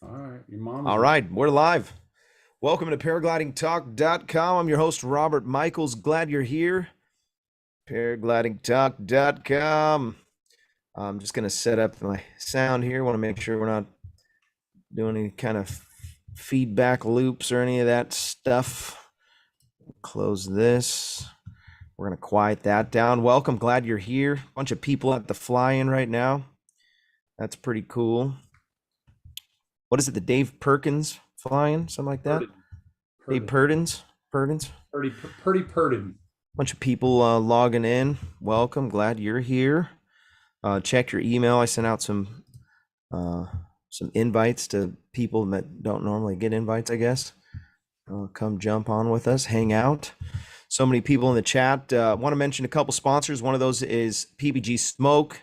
All right, your mom is All right, we're live. Welcome to paraglidingtalk.com. I'm your host, Robert Michaels. Glad you're here. Paraglidingtalk.com. I'm just going to set up my sound here. Want to make sure we're not doing any kind of feedback loops or any of that stuff. Close this. We're going to quiet that down. Welcome. Glad you're here. Bunch of people at the fly-in right now. That's pretty cool. What is it? The Dave Perkins fly-in? Something like that? Purdy. Dave Purdy. Purdens? Purdy. Bunch of people logging in. Welcome. Glad you're here. Check your email. I sent out some invites to people that don't normally get invites, I guess. Come jump on with us, hang out. So many people in the chat. Want to mention a couple sponsors. One of those is PBG Smoke.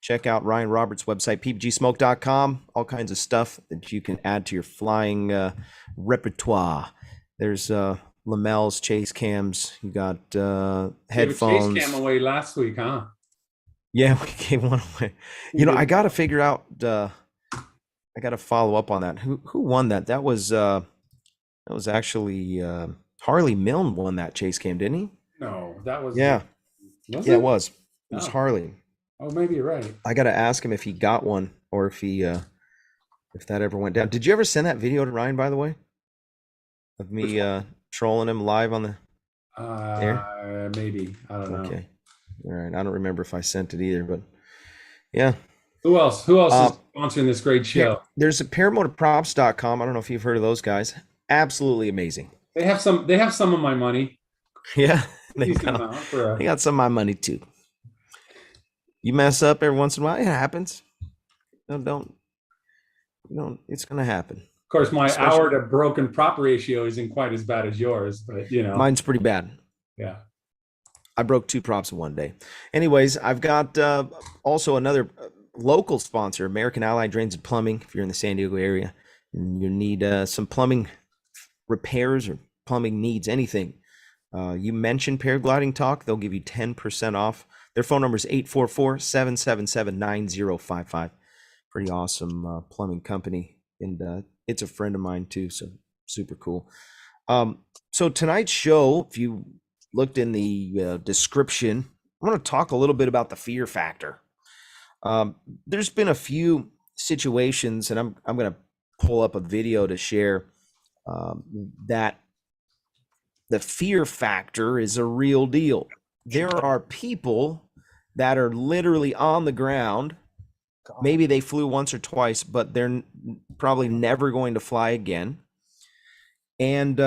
Check out Ryan Roberts' website, pbgsmoke.com. All kinds of stuff that you can add to your flying repertoire. There's lamels, chase cams. You got headphones. Gave a chase cam away last week, huh? Yeah, we gave one away. I got to figure out. I got to follow up on that. Who won that? That was actually Harley Milne won that chase cam, didn't he? No, that was. Yeah, Was yeah, it? it was. It was Oh. Harley. Oh, maybe you're right. I got to ask him if he got one or if that ever went down. Did you ever send that video to Ryan, by the way, of me trolling him live on the air? Maybe. I don't know. Okay. All right. I don't remember if I sent it either, but yeah. Who else? Who else is sponsoring this great show? There's a paramotorprops.com. I don't know if you've heard of those guys. Absolutely amazing. They have some of my money. Yeah. They Decent amount for got some of my money too. You mess up every once in a while, it happens. Don't. It's gonna happen. Of course, my hour to broken prop ratio isn't quite as bad as yours, but mine's pretty bad. Yeah. I broke 2 props in one day. Anyways, I've got also another local sponsor, American Allied Drains and Plumbing. If you're in the San Diego area and you need some plumbing repairs or plumbing needs, anything, you mention Paragliding Talk, they'll give you 10% off. Their phone number is 844-777-9055. Pretty awesome plumbing company. And it's a friend of mine too, so super cool. So tonight's show, if you looked in the description, I want to talk a little bit about the fear factor. There's been a few situations, and I'm going to pull up a video to share that the fear factor is a real deal. There are people that are literally on the ground. Maybe they flew once or twice, but they're probably never going to fly again. And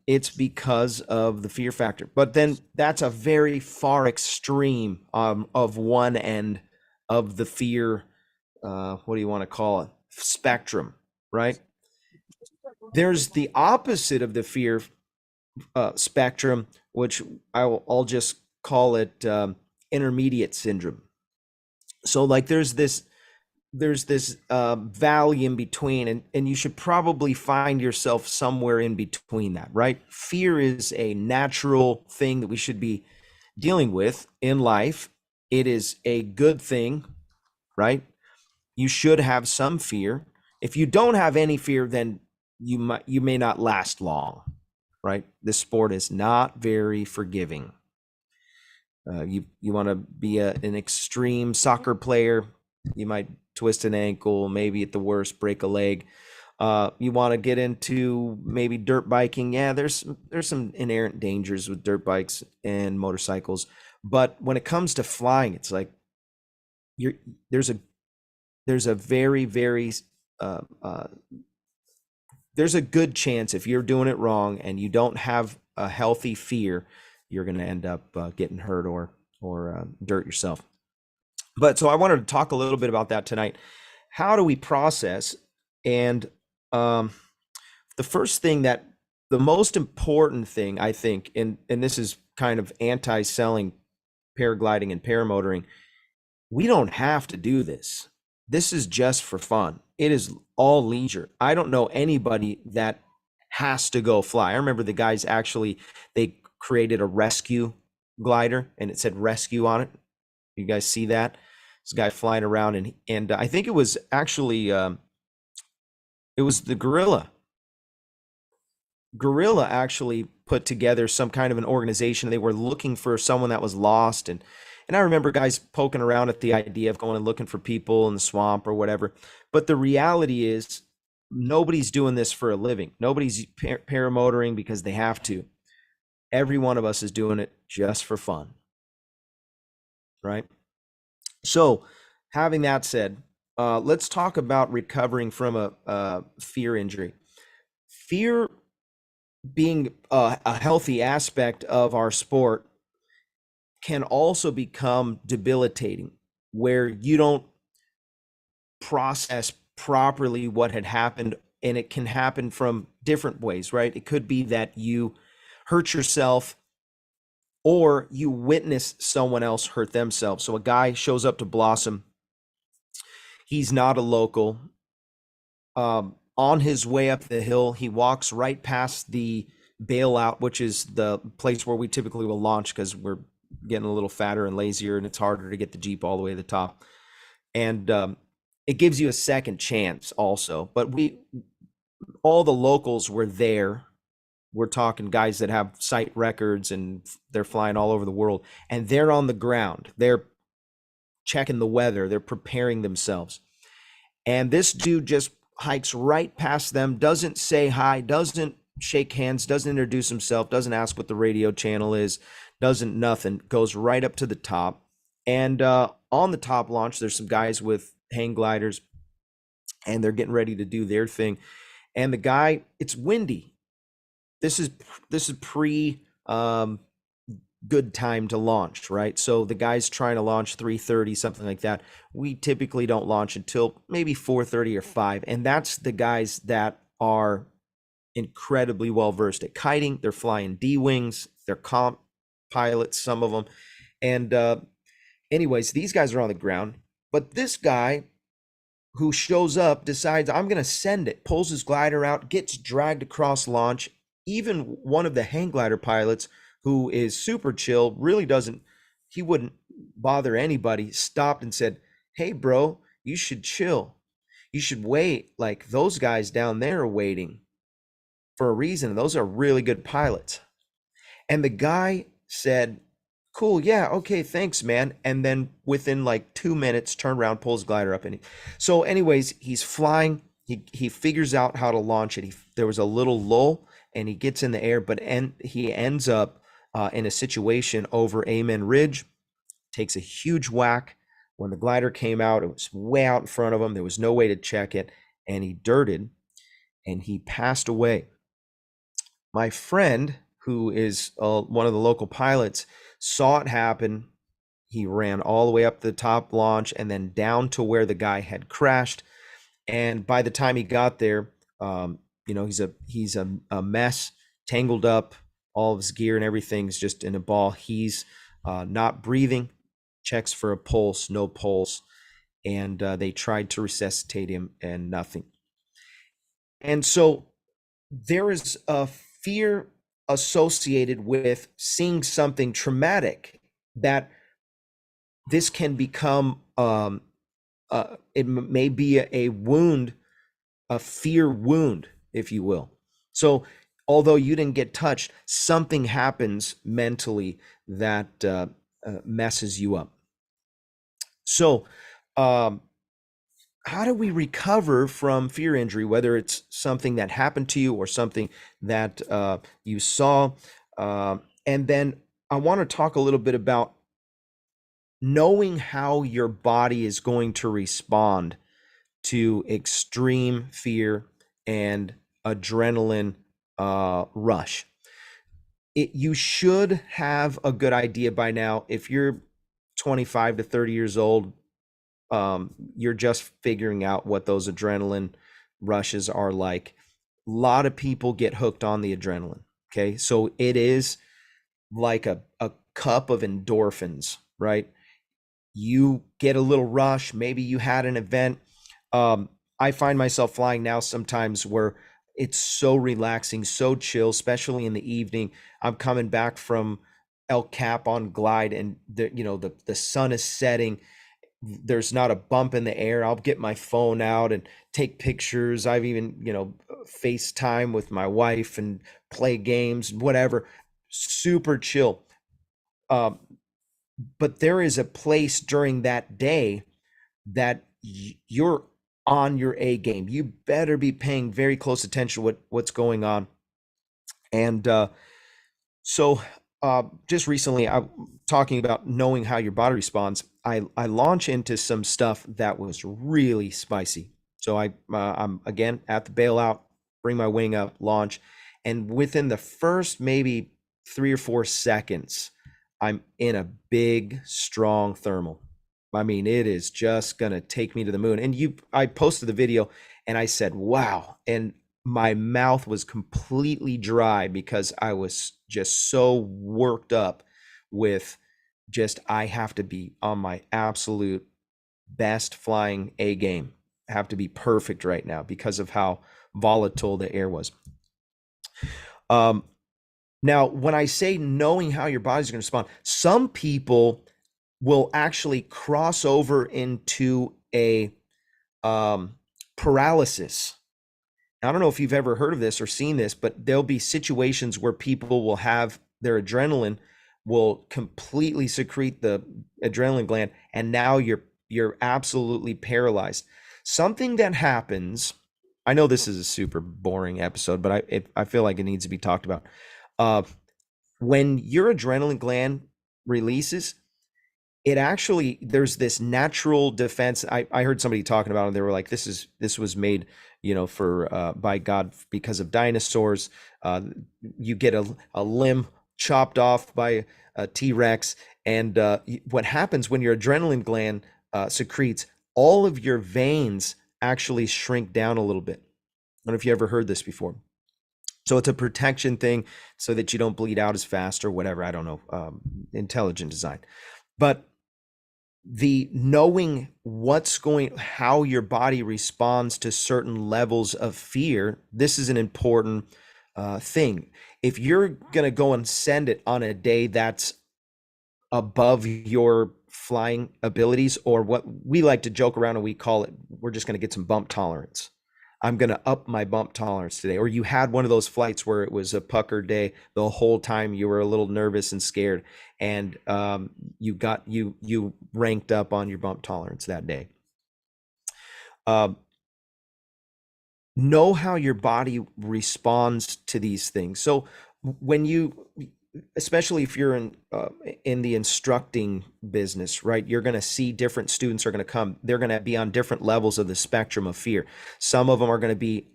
it's because of the fear factor. But then that's a very far extreme of one end of the fear, what do you want to call it, spectrum, right? There's the opposite of the fear spectrum, which I'll just call it intermediate syndrome. So like there's this valley in between, and you should probably find yourself somewhere in between that, right? Fear is a natural thing that we should be dealing with in life. It is a good thing, right? You should have some fear. If you don't have any fear, then you may not last long, right? This sport is not very forgiving. You want to be an extreme soccer player, you might twist an ankle, maybe at the worst break a leg. You want to get into maybe dirt biking. Yeah, there's some inherent dangers with dirt bikes and motorcycles, but when it comes to flying, it's like there's a very there's a good chance if you're doing it wrong and you don't have a healthy fear, you're going to end up getting hurt or dirt yourself. But so I wanted to talk a little bit about that tonight. How do we process? And the first thing the most important thing, I think, and this is kind of anti-selling paragliding and paramotoring, we don't have to do this. This is just for fun. It is all leisure. I don't know anybody that has to go fly. I remember the guys they created a rescue glider and it said rescue on it. You guys see that? This guy flying around and I think it was actually It was the gorilla. Gorilla actually put together some kind of an organization. They were looking for someone that was lost, and I remember guys poking around at the idea of going and looking for people in the swamp or whatever. But the reality is nobody's doing this for a living. Nobody's paramotoring because they have to. Every one of us is doing it just for fun, right? So, having that said, let's talk about recovering from a fear injury. Fear being a healthy aspect of our sport can also become debilitating, where you don't process properly what had happened, and it can happen from different ways, right? It could be that you hurt yourself or you witness someone else hurt themselves. So a guy shows up to Blossom, he's not a local. On his way up the hill, he walks right past the bailout, which is the place where we typically will launch because we're getting a little fatter and lazier, and it's harder to get the Jeep all the way to the top. And it gives you a second chance also. But all the locals were there. We're talking guys that have site records and they're flying all over the world, and they're on the ground. They're checking the weather. They're preparing themselves. And this dude just hikes right past them, doesn't say hi, doesn't shake hands, doesn't introduce himself, doesn't ask what the radio channel is, doesn't nothing, goes right up to the top. And on the top launch, there's some guys with hang gliders, and they're getting ready to do their thing. And the guy, it's windy. This is pre good time to launch, right? So the guy's trying to launch 3:30, something like that. We typically don't launch until maybe 4:30 or 5, and that's the guys that are incredibly well versed at kiting. They're flying D-wings, they're comp pilots, some of them. And anyways, these guys are on the ground, but this guy who shows up decides, I'm going to send it, pulls his glider out, gets dragged across launch. Even one of the hang glider pilots, who is super chill, really doesn't, he wouldn't bother anybody, stopped and said, hey, bro, you should chill. You should wait. Like, those guys down there are waiting for a reason. Those are really good pilots. And the guy said, cool, yeah, okay, thanks, man. And then within like 2 minutes, turned around, pulls glider up. So anyways, he's flying. He figures out how to launch it. There was a little lull, and he gets in the air, but he ends up in a situation over Amen Ridge, takes a huge whack. When the glider came out, it was way out in front of him. There was no way to check it, and he dirted, and he passed away. My friend, who is one of the local pilots, saw it happen. He ran all the way up the top launch and then down to where the guy had crashed. And by the time he got there, he's a mess, tangled up. All of his gear and everything's just in a ball. He's not breathing. Checks for a pulse, no pulse, and they tried to resuscitate him, and nothing. And so there is a fear associated with seeing something traumatic, that this can become it may be a wound, a fear wound, if you will. So although you didn't get touched, something happens mentally that messes you up. So how do we recover from fear injury, whether it's something that happened to you or something that you saw? And then I want to talk a little bit about knowing how your body is going to respond to extreme fear and adrenaline rush. You should have a good idea by now. If you're 25 to 30 years old, you're just figuring out what those adrenaline rushes are like. A lot of people get hooked on the adrenaline. Okay. So it is like a cup of endorphins, right? You get a little rush. Maybe you had an event. I find myself flying now sometimes where it's so relaxing, so chill, especially in the evening. I'm coming back from El Cap on glide, and the sun is setting. there's not a bump in the air, I'll get my phone out and take pictures. I've even, FaceTime with my wife and play games, whatever. Super chill. Um, but there is a place during that day that you're on your A game. You better be paying very close attention to what's going on. And so just recently, I'm talking about knowing how your body responds. I launch into some stuff that was really spicy. So I'm again at the bailout, bring my wing up, launch, and within the first maybe 3 or 4 seconds, I'm in a big, strong thermal. I mean, it is just gonna take me to the moon. And I posted the video, and I said, "Wow!" And my mouth was completely dry because I was just so worked up with just, I have to be on my absolute best flying A game. I have to be perfect right now because of how volatile the air was. Now, when I say knowing how your body's going to respond, some people will actually cross over into a paralysis. I don't know if you've ever heard of this or seen this, but there'll be situations where people will have their adrenaline will completely secrete the adrenaline gland, and now you're absolutely paralyzed. Something that happens, I know this is a super boring episode, but I feel like it needs to be talked about. When your adrenaline gland releases, it actually, there's this natural defense. I heard somebody talking about it. They were like, this was made, for by God because of dinosaurs. You get a limb chopped off by a T-Rex, and what happens when your adrenaline gland secretes, all of your veins actually shrink down a little bit. I don't know if you ever heard this before. So it's a protection thing so that you don't bleed out as fast or whatever. I don't know, intelligent design. But the knowing how your body responds to certain levels of fear, this is an important thing. If you're going to go and send it on a day that's above your flying abilities, or what we like to joke around and we call it, we're just going to get some bump tolerance. I'm going to up my bump tolerance today. Or you had one of those flights where it was a pucker day the whole time, you were a little nervous and scared, and you ranked up on your bump tolerance that day. Know how your body responds to these things. So when especially if you're in the instructing business, right? You're going to see different students are going to come. They're going to be on different levels of the spectrum of fear. Some of them are going to be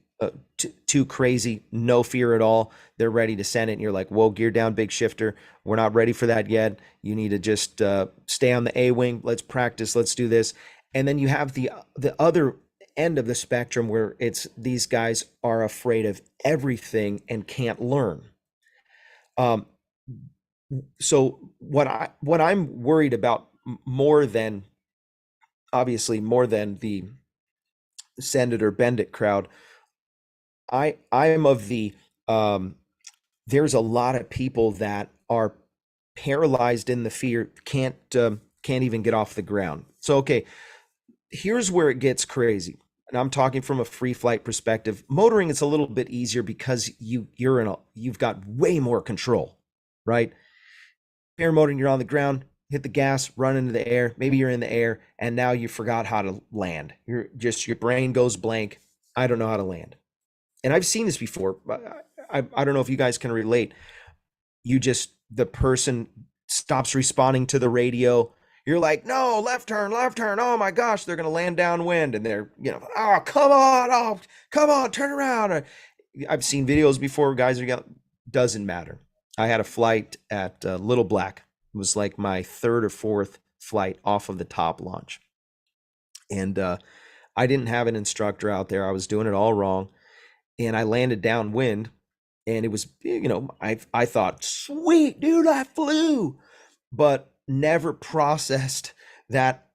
too crazy, no fear at all. They're ready to send it, and you're like, "Whoa, gear down, big shifter. We're not ready for that yet. You need to just stay on the A wing. Let's practice. Let's do this." And then you have the other end of the spectrum where it's these guys are afraid of everything and can't learn. So what I'm worried about more than the send it or bend it crowd, I am of the there's a lot of people that are paralyzed in the fear, can't even get off the ground. So okay, here's where it gets crazy. And I'm talking from a free flight perspective. Motoring is a little bit easier because you've got way more control, right? Paramotoring, you're on the ground, hit the gas, run into the air. Maybe you're in the air, and now you forgot how to land. Your brain goes blank. I don't know how to land. And I've seen this before. I don't know if you guys can relate. The person stops responding to the radio. You're like, "No, left turn. Oh my gosh, they're gonna land downwind," and they're, "Oh, come on, turn around." I've seen videos before. Guys are doesn't matter. I had a flight at Little Black. It was like my third or fourth flight off of the top launch. And I didn't have an instructor out there. I was doing it all wrong. And I landed downwind, and it was, I thought, sweet, dude, I flew, but never processed that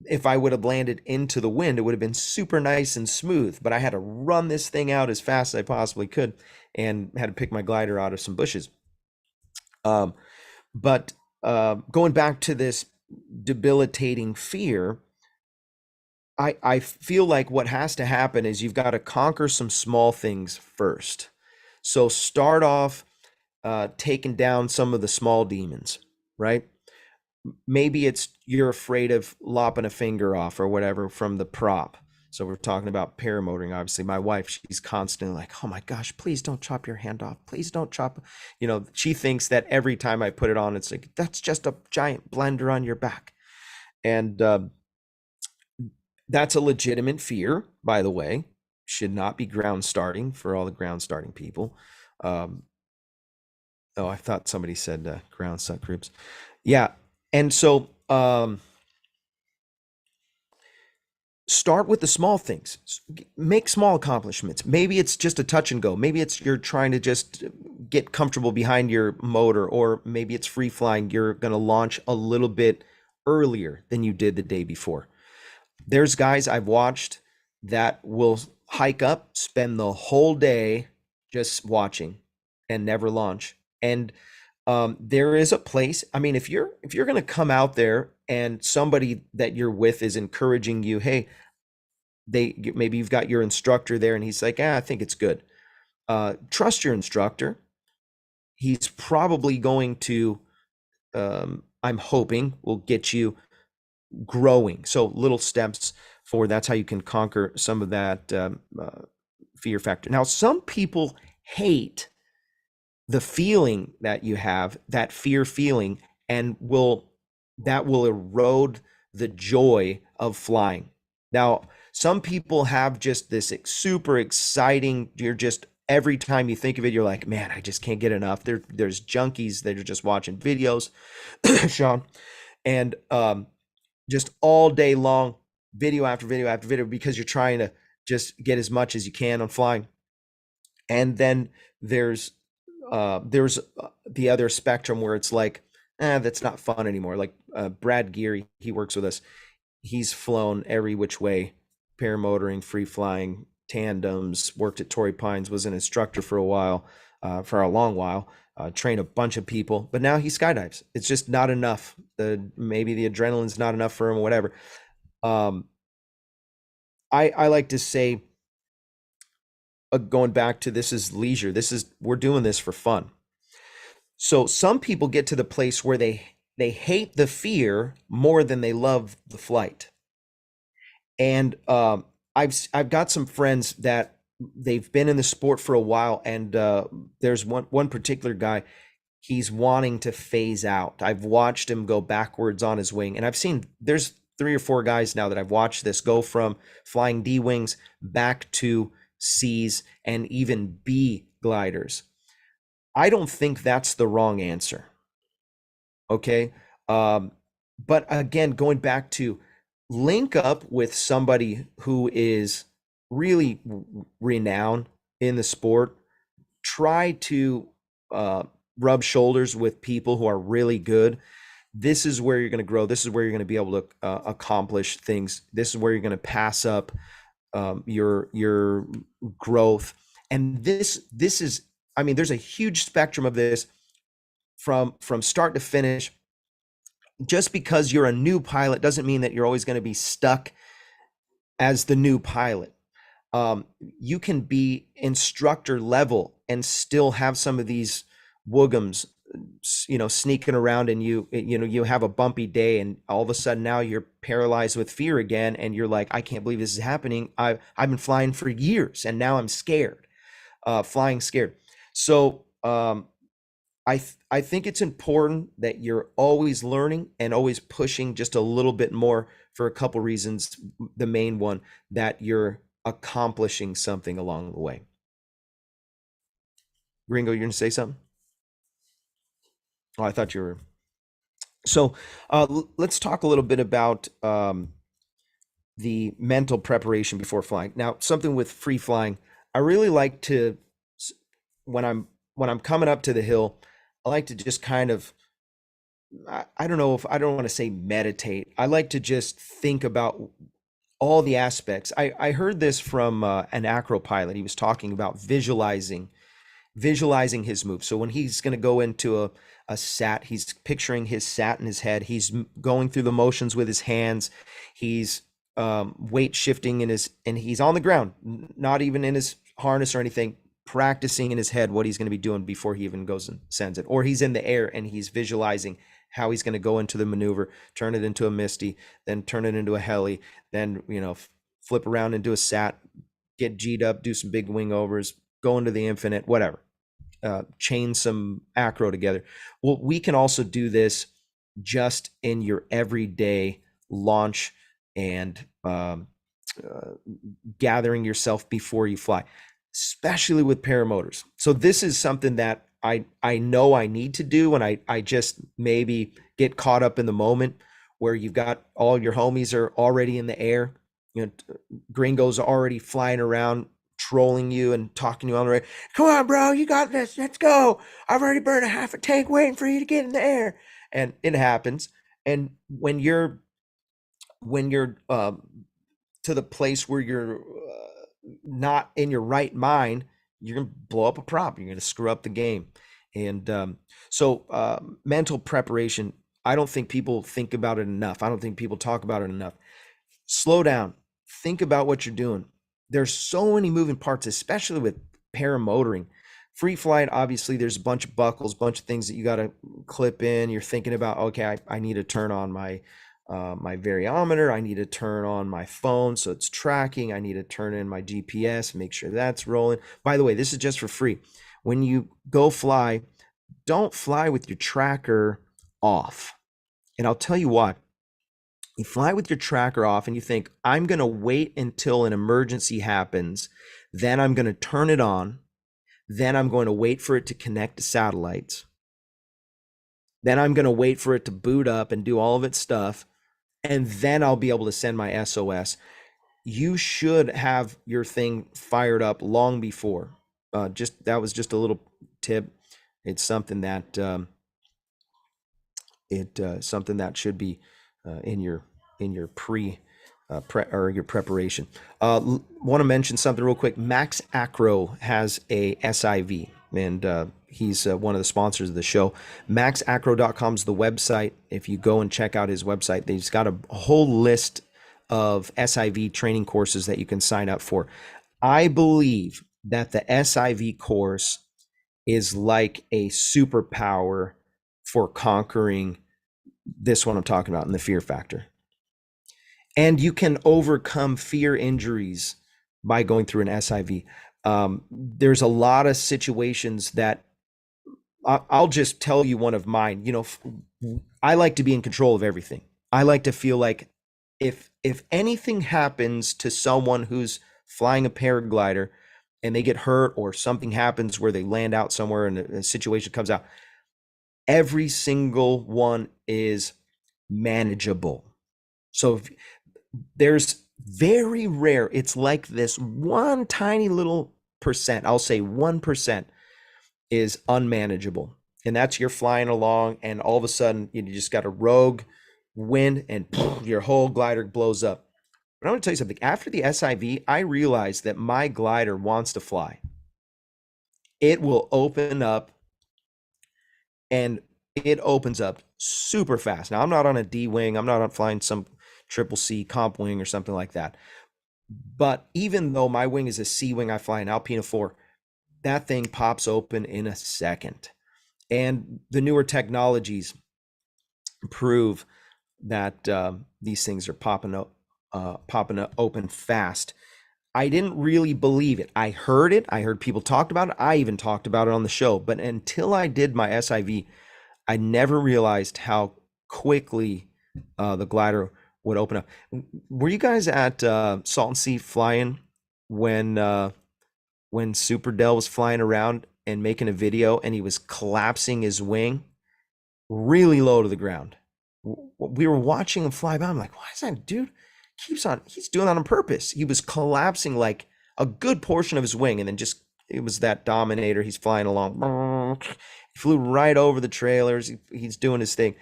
if I would have landed into the wind, it would have been super nice and smooth. But I had to run this thing out as fast as I possibly could and had to pick my glider out of some bushes. But going back to this debilitating fear, I feel like what has to happen is you've got to conquer some small things first. So start off taking down some of the small demons, right? Maybe it's you're afraid of lopping a finger off or whatever from the prop. So we're talking about paramotoring. Obviously, my wife, she's constantly like, "Oh my gosh, please don't chop your hand off. Please don't chop." She thinks that every time I put it on, it's like that's just a giant blender on your back, and that's a legitimate fear, by the way. Should not be ground starting for all the ground starting people. Um, oh, I thought somebody said ground suck groups. Yeah, and so start with the small things. Make small accomplishments. Maybe it's just a touch and go. Maybe it's you're trying to just get comfortable behind your motor, or maybe it's free flying. You're going to launch a little bit earlier than you did the day before. There's guys I've watched that will hike up, spend the whole day just watching and never launch. And there is a place. I mean, if you're going to come out there and somebody that you're with is encouraging you, hey, maybe you've got your instructor there and he's like, I think it's good. Trust your instructor. He's probably going to, I'm hoping, will get you growing. So little steps forward. That's how you can conquer some of that fear factor. Now, some people hate the feeling that you have, that fear feeling, and that will erode the joy of flying. Now, some people have just this super exciting, you're just, every time you think of it, you're like, man, I just can't get enough. There's junkies that are just watching videos, Sean, and just all day long, video after video after video, because you're trying to just get as much as you can on flying. And then there's the other spectrum where it's like, that's not fun anymore. Like Brad Geary, he works with us. He's flown every which way, paramotoring, free flying, tandems, worked at Torrey Pines, was an instructor for a while, for a long while, trained a bunch of people, but now he skydives. It's just not enough. Maybe the adrenaline's not enough for him or whatever. I like to say, going back to, this is leisure. We're doing this for fun. So some people get to the place where they hate the fear more than they love the flight. And I've got some friends that they've been in the sport for a while, and there's one particular guy, he's wanting to phase out. I've watched him go backwards on his wing, and I've seen there's 3 or 4 guys now that I've watched this go from flying D wings back to C's and even B gliders. I don't think that's the wrong answer. Okay. But again, going back to link up with somebody who is really renowned in the sport, try to rub shoulders with people who are really good. This is where you're going to grow. This is where you're going to be able to accomplish things. This is where you're going to pass up your growth. And this is, I mean, there's a huge spectrum of this from start to finish. Just because you're a new pilot doesn't mean that you're always going to be stuck as the new pilot. You can be instructor level and still have some of these woogums, sneaking around, and you have a bumpy day, and all of a sudden now you're paralyzed with fear again, and you're like, I can't believe this is happening. I've been flying for years, and now I'm scared, flying scared. So I think it's important that you're always learning and always pushing just a little bit more, for a couple reasons. The main one, that you're accomplishing something along the way. Gringo, you're gonna say something? Oh, I thought you were. So let's talk a little bit about the mental preparation before flying. Now, something with free flying, I really like to, when I'm coming up to the hill, I like to just kind of, I don't know, if I don't want to say meditate. I like to just think about all the aspects. I heard this from an acro pilot. He was talking about visualizing his move. So when he's going to go into a sat. He's picturing his sat in his head. He's going through the motions with his hands. He's weight shifting in his, and he's on the ground, not even in his harness or anything, practicing in his head what he's going to be doing before he even goes and sends it. Or he's in the air and he's visualizing how he's going to go into the maneuver, turn it into a Misty, then turn it into a heli, then, flip around into a sat, get G'd up, do some big wing overs, go into the infinite, whatever, chain some acro together. Well, we can also do this just in your everyday launch and gathering yourself before you fly, especially with paramotors. So this is something that I know I need to do, and I just maybe get caught up in the moment where you've got all your homies are already in the air, gringos are already flying around trolling you and talking to you on the radio. Come on, bro, you got this. Let's go. I've already burned a half a tank waiting for you to get in the air. And it happens. And when you're to the place where you're not in your right mind, you're gonna blow up a prop. You're gonna screw up the game. And mental preparation. I don't think people think about it enough. I don't think people talk about it enough. Slow down. Think about what you're doing. There's so many moving parts, especially with paramotoring. Free flight, obviously, there's a bunch of buckles, bunch of things that you got to clip in. You're thinking about, okay, I need to turn on my variometer. I need to turn on my phone so it's tracking. I need to turn in my GPS, make sure that's rolling. By the way, this is just for free. When you go fly, don't fly with your tracker off. And I'll tell you what, you fly with your tracker off and you think, I'm going to wait until an emergency happens, then I'm going to turn it on, then I'm going to wait for it to connect to satellites, then I'm going to wait for it to boot up and do all of its stuff, and then I'll be able to send my SOS. You should have your thing fired up long before. That was just a little tip. It's something that something that should be in your or your preparation. Want to mention something real quick. Max Acro has a SIV, and he's one of the sponsors of the show. MaxAcro.com is the website. If you go and check out his website, he's got a whole list of SIV training courses that you can sign up for. I believe that the SIV course is like a superpower for conquering this one I'm talking about in the fear factor. And you can overcome fear injuries by going through an SIV. There's a lot of situations that I'll just tell you one of mine. I like to be in control of everything. I like to feel like if anything happens to someone who's flying a paraglider and they get hurt, or something happens where they land out somewhere and a situation comes out, every single one is manageable. So there's very rare, it's like this one tiny little percent, I'll say 1%, is unmanageable. And that's you're flying along and all of a sudden you just got a rogue wind and your whole glider blows up. But I want to tell you something. After the SIV, I realized that my glider wants to fly. It will open up, and it opens up super fast. Now, I'm not on a D wing. I'm not on flying some triple C comp wing or something like that. But even though my wing is a C wing, I fly an Alpina 4, that thing pops open in a second. And the newer technologies prove that these things are popping open fast. I didn't really believe it. I heard it. I heard people talk about it. I even talked about it on the show. But until I did my SIV, I never realized how quickly the glider would open up. Were you guys at Salton Sea flying when Super Dell was flying around and making a video and he was collapsing his wing really low to the ground? We were watching him fly by. I'm like, why is that dude he's doing that on purpose? He was collapsing like a good portion of his wing, and then just, it was that Dominator. He's flying along. He flew right over the trailers. He's doing his thing.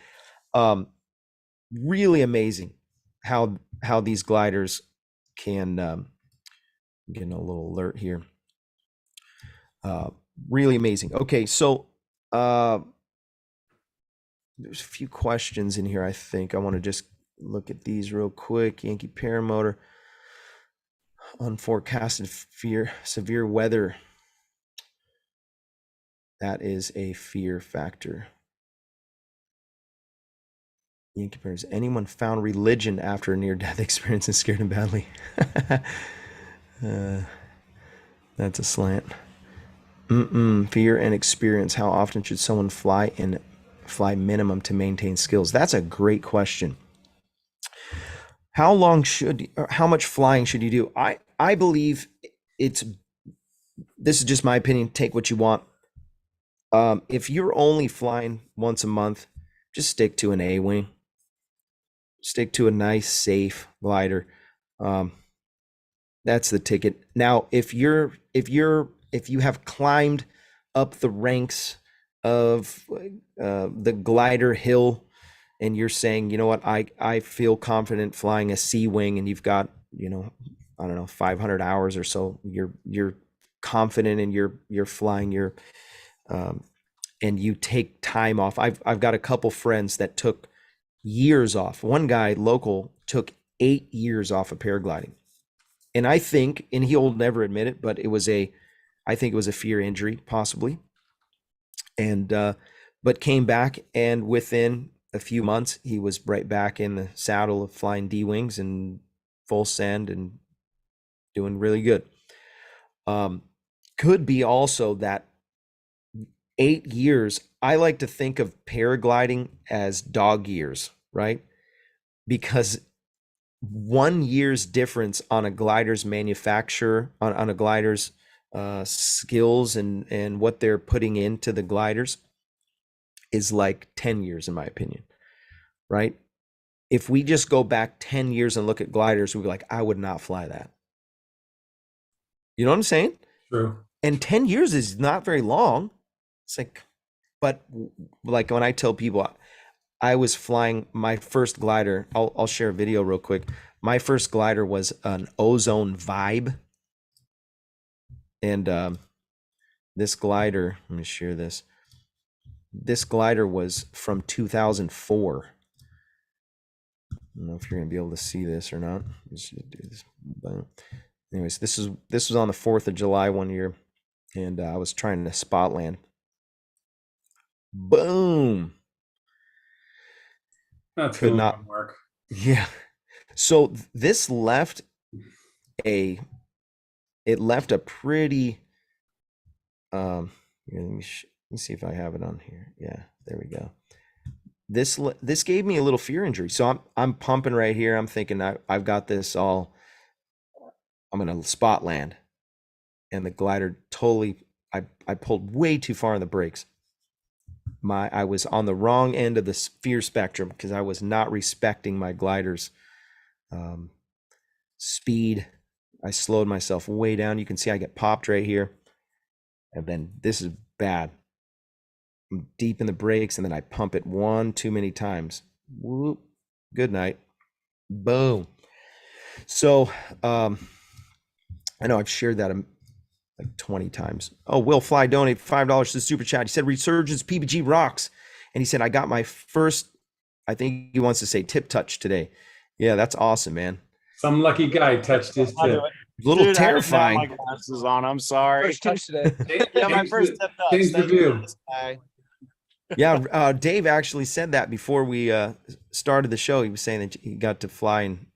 Really amazing how these gliders can getting a little alert here. Really amazing. Okay, so there's a few questions in here. I think I want to just look at these real quick. Yankee paramotor, unforecasted severe weather. That is a fear factor. Yankee paramotor, has anyone found religion after a near-death experience and scared him badly? That's a slant. Fear and experience. How often should someone fly and fly minimum to maintain skills? That's a great question. How much flying should you do? I believe this is just my opinion. Take what you want. If you're only flying once a month, just stick to an A-wing. Stick to a nice, safe glider. That's the ticket. Now, if you have climbed up the ranks of the glider hill, and you're saying, you know what, I feel confident flying a C-wing, and you've got, I don't know, 500 hours or so. You're confident and you're flying your, and you take time off. I've got a couple friends that took years off. One guy local took 8 years off of paragliding. And I think, and he'll never admit it, but I think it was a fear injury, possibly. And, but came back, and within a few months, he was right back in the saddle of flying D-wings and full send and doing really good. Could be also that 8 years, I like to think of paragliding as dog years, right? Because 1 year's difference on a glider's manufacturer, on a glider's skills and what they're putting into the gliders is like 10 years, in my opinion, right? If we just go back 10 years and look at gliders, we'd be like, I would not fly that. You know what I'm saying? True. And 10 years is not very long. It's like, but like when I tell people I was flying my first glider, I'll share a video real quick. My first glider was an Ozone Vibe. And this glider, let me share this. This glider was from 2004. I don't know if you're gonna be able to see this or not. Let's just do this. But anyways, this was on the 4th of July one year, and I was trying to spot land. Boom. That's Could cool not work. Yeah. So this left a pretty here, let me see if I have it on here. Yeah, there we go. This gave me a little fear injury. So I'm pumping right here. I'm thinking I've got this all. I'm gonna spot land, and the glider totally. I pulled way too far on the brakes. I was on the wrong end of the fear spectrum because I was not respecting my glider's speed. I slowed myself way down. You can see I get popped right here. And then this is bad. I'm deep in the brakes, and then I pump it one too many times. Whoop. Good night. Boom. So I know I've shared that like 20 times. Oh, Will Fly donated $5 to the super chat. He said Resurgence PBG rocks. And he said, I got my first, I think he wants to say tip touch today. Yeah, that's awesome, man. Some lucky guy touched his tip. A little terrifying. I didn't have my glasses on. I'm sorry. First touch today. Yeah, my first tip touch. Change the Thank you, view. this guy. Yeah, Dave actually said that before we started the show. He was saying that he got to fly and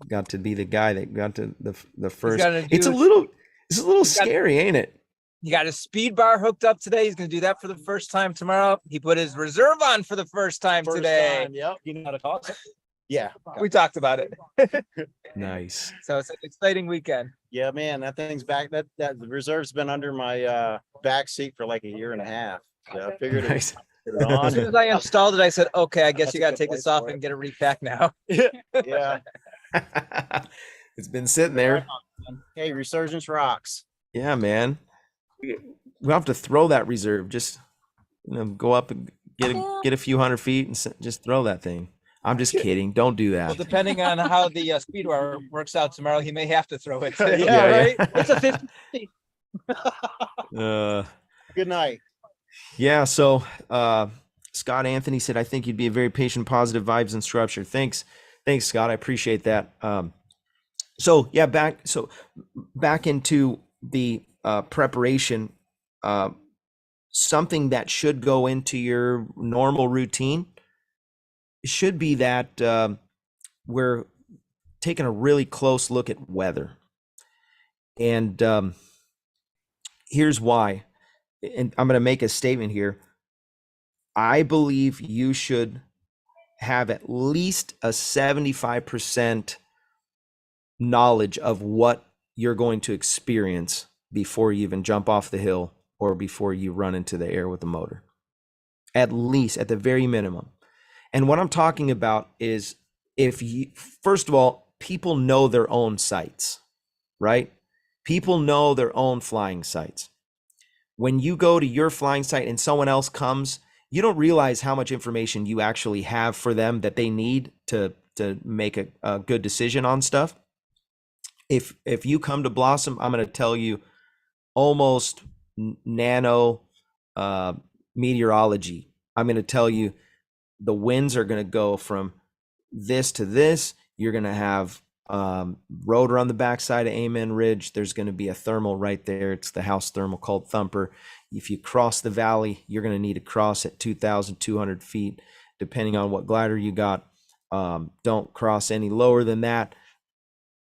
got to be the guy that got to the first. It's a little scary, ain't it? He got his speed bar hooked up today. He's going to do that for the first time tomorrow. He put his reserve on for the first time today. Yep. You know how to talk? Yeah. We talked about it. Nice. So it's an exciting weekend. Yeah, man. That thing's back. That the reserve's been under my back seat for like a year and a half. So I figured Nice. it As on. soon as I installed it, I said, okay, I guess That's you a got to good take this place off for it. and get it repacked now. Yeah. It's been sitting there. Hey, Resurgence rocks. Yeah, man. We'll have to throw that reserve. Just go up and get a few hundred feet and just throw that thing. I'm just kidding. Don't do Well, that. depending on how the speed bar works out tomorrow, he may have to throw it. Yeah, Yeah, right? yeah. It's a 50. Uh, Good night. yeah. So Scott Anthony said, I think you'd be a very patient, positive vibes instructor. Thanks, Scott. I appreciate that. So yeah, back into the preparation. Something that should go into your normal routine should be that we're taking a really close look at weather. And here's why. And I'm going to make a statement here. I believe you should have at least a 75% knowledge of what you're going to experience before you even jump off the hill or before you run into the air with the motor. At least, at the very minimum. And what I'm talking about is, if you, first of all, people know their own sites, right? People know their own flying sites. When you go to your flying site and someone else comes, you don't realize how much information you actually have for them that they need to make a good decision on stuff. If you come to Blossom, I'm going to tell you almost nano meteorology. I'm going to tell you the winds are going to go from this to this. You're going to have rotor on the backside of Amen Ridge. There's going to be a thermal right there. It's the house thermal called Thumper. If you cross the valley, you're going to need to cross at 2,200 feet, depending on what glider you got. Don't cross any lower than that.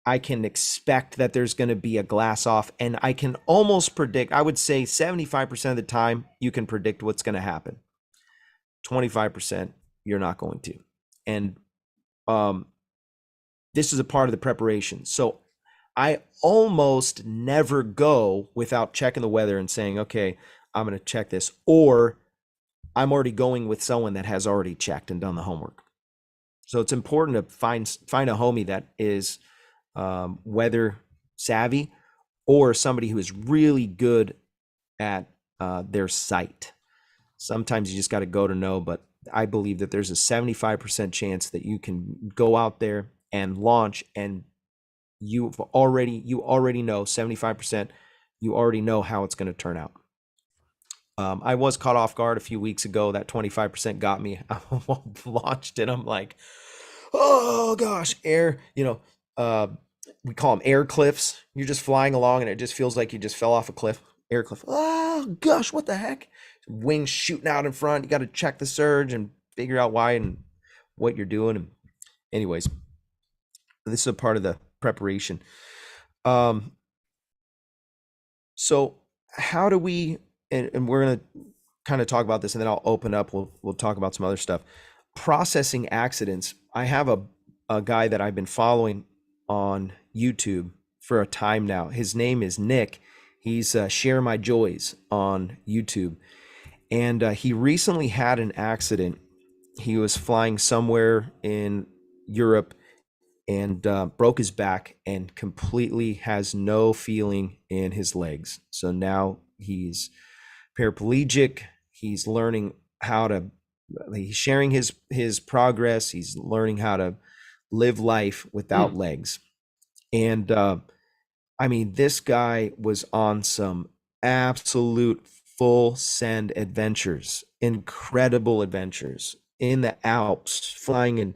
I can expect that there's going to be a glass off, and I can almost predict, I would say 75% of the time, you can predict what's going to happen. 25%, you're not going to. And this is a part of the preparation. So I almost never go without checking the weather and saying, okay, I'm going to check this, or I'm already going with someone that has already checked and done the homework. So it's important to find a homie that is weather savvy, or somebody who is really good at their site. Sometimes you just got to go to know, but I believe that there's a 75% chance that you can go out there and launch, and you already know 75%, you already know how it's going to turn out. I was caught off guard a few weeks ago. That 25% got me. I launched it. I'm like, oh gosh, air, we call them air cliffs. You're just flying along and it just feels like you just fell off a cliff. Air cliff. Oh gosh, what the heck? Wings shooting out in front. You got to check the surge and figure out why and what you're doing. And anyways, this is a part of the preparation. So how do we, and we're going to kind of talk about this, and then I'll open up. We'll talk about some other stuff. Processing accidents. I have a guy that I've been following on YouTube for a time now. His name is Nick. He's Share My Joys on YouTube. And he recently had an accident. He was flying somewhere in Europe and broke his back and completely has no feeling in his legs. So now he's paraplegic. He's learning how to, he's sharing his progress. He's learning how to live life without legs. And I mean, this guy was on some absolute full send adventures, incredible adventures in the Alps, flying in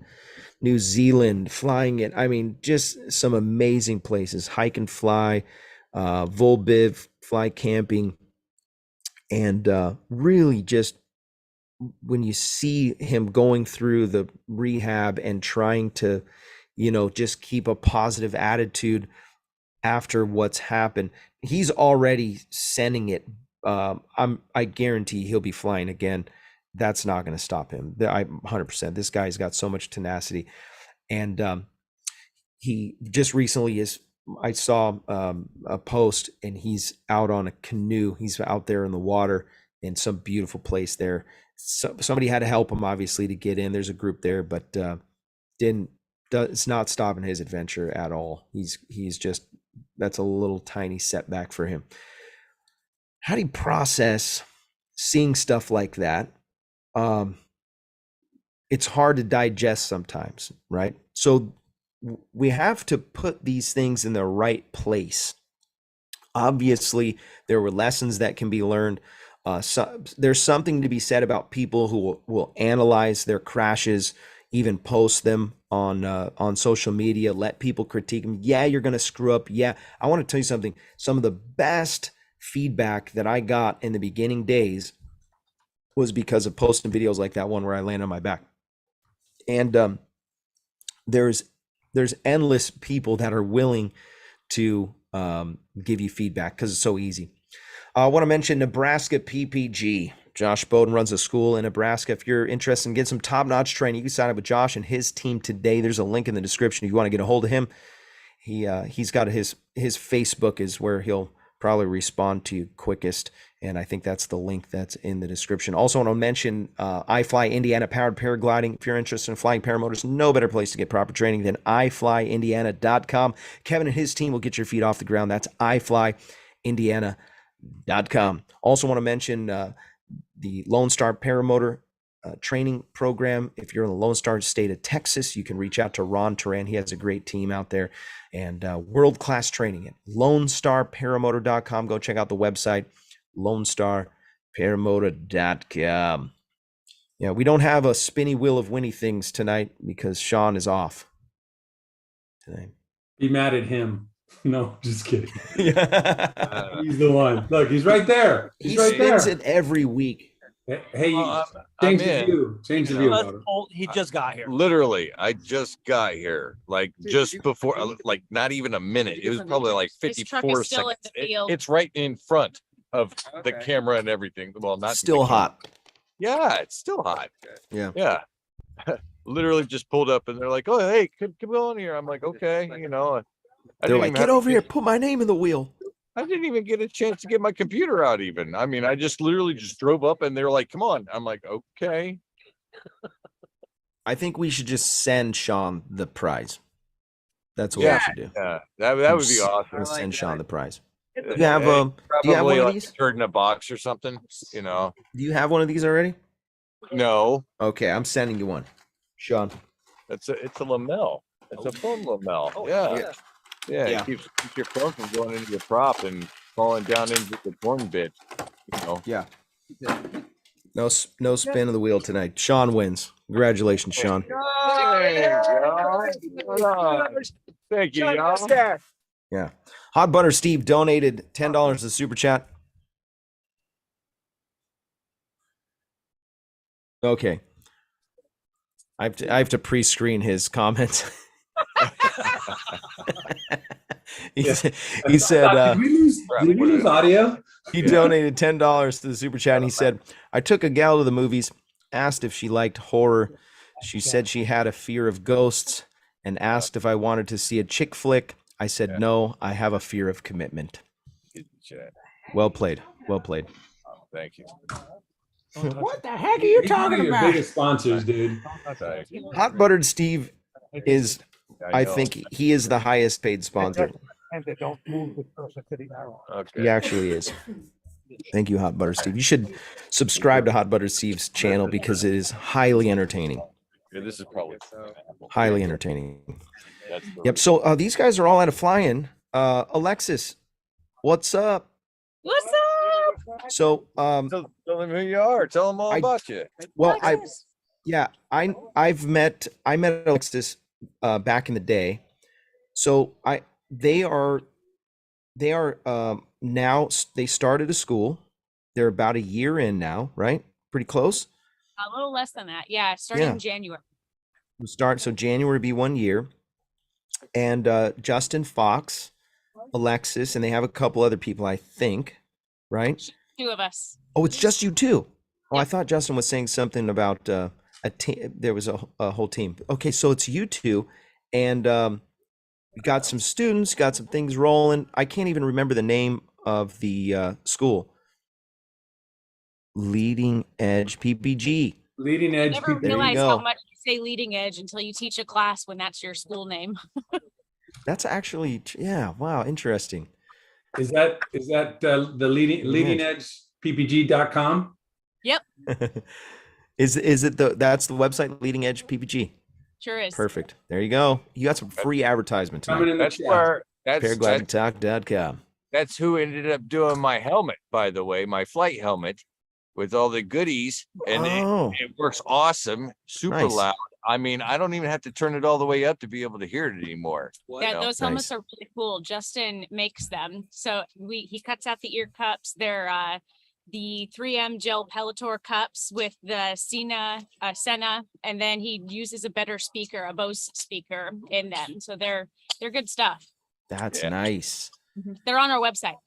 New Zealand, flying in, I mean, just some amazing places, hike and fly, Volbiv, fly camping. And really just when you see him going through the rehab and trying to, just keep a positive attitude after what's happened, he's already sending it. I guarantee he'll be flying again. That's not going to stop him. 100%. This guy's got so much tenacity. And he just recently I saw a post, and he's out on a canoe. He's out there in the water in some beautiful place there. Somebody had to help him, obviously, to get in. There's a group there, but it's not stopping his adventure at all. He's just, that's a little tiny setback for him. How do you process seeing stuff like that? It's hard to digest sometimes, right? So we have to put these things in the right place. Obviously, there were lessons that can be learned. There's something to be said about people who will analyze their crashes, even post them on social media, let people critique them. Yeah, you're going to screw up. Yeah, I want to tell you something. Some of the best feedback that I got in the beginning days was because of posting videos like that one where I land on my back. And there's endless people that are willing to give you feedback because it's so easy. I want to mention Nebraska PPG. Josh Bowden runs a school in Nebraska. If you're interested in getting some top-notch training, you can sign up with Josh and his team today. There's a link in the description if you want to get a hold of him. He's got his Facebook is where he'll probably respond to you quickest, and I think that's the link that's in the description. Also, I want to mention iFly Indiana powered paragliding. If you're interested in flying paramotors, no better place to get proper training than iflyindiana.com. Kevin and his team will get your feet off the ground. That's iflyindiana.com. Also want to mention the Lone Star Paramotor training program. If you're in the Lone Star state of Texas, you can reach out to Ron Turan. He has a great team out there, and world-class training at LoneStarParamotor.com. Go check out the website, LoneStarParamotor.com. Yeah, we don't have a spinny wheel of Winnie things tonight because Sean is off tonight. Be mad at him. No, just kidding. Yeah. He's the one. Look, he's right there. He right spins there. it every week. Hey, Well, change I'm the in. view. Change the view. Let's Robert. He just got here. Literally, I just got here, like just before, like not even a minute. It was probably like His truck 54 is still in seconds. the field. It's right in front of the camera and everything. Well, not Still the camera. hot. Yeah, it's still hot. Yeah. Yeah. Literally just pulled up and they're like, "Oh, hey, come on here." I'm like, "Okay," you know. I They're didn't like, even get have to over here, get- put my name in the wheel. I didn't even get a chance to get my computer out even. I mean, I just literally just drove up and they're like, "Come on." I'm like, "Okay." I think we should just send Sean the prize. That's what Yeah. we should do. Yeah, that would be We'll awesome. send Sean the prize. You You have do you have one of these? turd in a box or something, you know. Do you have one of these already? No, Okay, I'm sending you one. Sean. it's a Lamel. It's a foam Lamel. Yeah. Yeah. It keeps your phone from going into your prop and falling down into the corn bit. You know. Yeah. No spin of the wheel tonight. Sean wins. Congratulations, Sean. Thank you, y'all. Yeah. Hot Butter Steve donated $10 to Super Chat. Okay. I have to pre-screen his comments. he said Did we lose audio? he donated $10 to the Super Chat and he said, I took a gal to the movies, asked if she liked horror. She said she had a fear of ghosts and asked if I wanted to see a chick flick. I said, no, I have a fear of commitment. Well played. Well played. Thank you. What the heck are you He's one of talking your about? biggest sponsors, dude. Thank you. Hot Buttered Steve is, I know. think he is the highest paid sponsor. And they don't move the person to the arrow. Okay. He actually is. Thank you, Hot Butter Steve. You should subscribe to Hot Butter Steve's channel because it is highly entertaining. Yeah, this is probably Highly entertaining. That's the Yep. So these guys are all out of flying. Alexis, what's up? What's up? So Tell them who you are. Tell them all I- about you. well, I met Alexis back in the day. So they are now they started a school. They're about a year in now, right? Pretty close. A little less than that. Yeah, starting Yeah. in January. So January would be 1 year. And Justin Fox, Alexis, and they have a couple other people, I think, right? 2 of us. Oh, it's just you two. Oh, I Yep. thought Justin was saying something about a team. There was a whole team. Okay, so it's you two, and we got some students, got some things rolling. I can't even remember the name of the school. Leading Edge PPG. Leading edge Never people. There you realize how go. much you say leading edge until you teach a class when that's your school name. That's actually, yeah, wow, interesting. Is that the leading edge ppg.com? Is it that's the website, Leading Edge PPG? Sure is. Perfect. There you go. You got some free advertisement Coming tonight. in the That's chat. where that's Paraglidingtalk.com. that's who ended up doing my helmet, by the way, my flight helmet. with all the goodies, and Oh, it works awesome, super Nice. loud. I mean, I don't even have to turn it all the way up to be able to hear it anymore. Yeah, those helmets Nice. are really cool. Justin makes them. So he cuts out the ear cups. They're the 3M gel Pelotor cups with the Senna, and then he uses a better speaker, a Bose speaker in them. So they're good stuff. That's Yeah. nice. They're on our website.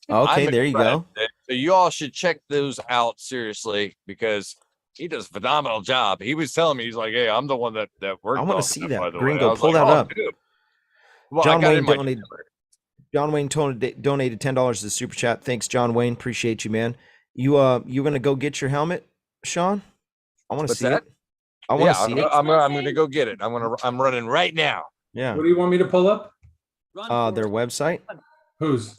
Okay, I'm there you go. impressed. So you all should check those out seriously, because he does a phenomenal job. He was telling me, he's like, hey, I'm the one that worked. I wanna on see that, that. by the way. Gringo, I was pull like, that "Oh, up." dude." Well, I John got it Wayne in my donated. camera. John Wayne donated $10 to the super chat. Thanks, John Wayne. Appreciate you, man. You gonna go get your helmet, Sean? I want to What's see that? it. I want Yeah, to see it. I'm gonna go get it. I'm running right now. Yeah. What do you want me to pull up? Their website. Whose?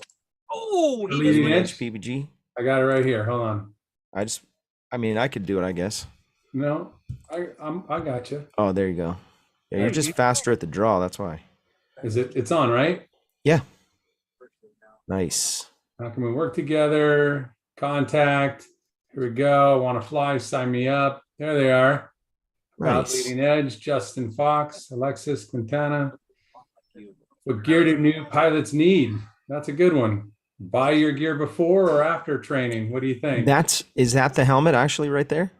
Oh, The leading edge? PPG. I got it right here. Hold on. I mean, I could do it, I guess. No, I got you. Oh, there you go. Yeah, you're Hey, just you- faster at the draw. That's why. It's on, right? Yeah. Nice. How can we work together? Contact. Here we go. Want to fly? Sign me up. There they are. About Nice. leading edge. Justin Fox, Alexis Quintana. What gear do new pilots need? That's a good one. Buy your gear before or after training. What do you think? Is that the helmet actually right there?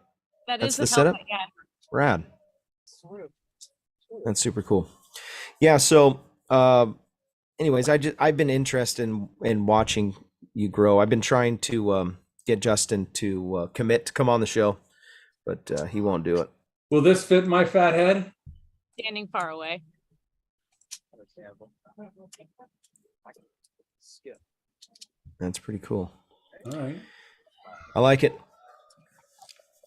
That's the setup? helmet, yeah. Rad. That's super cool. Yeah. So, anyways, I've been interested in watching you grow. I've been trying to get Justin to commit to come on the show, but he won't do it. Will this fit my fat head? Standing far away. That's pretty cool. All right. I like it.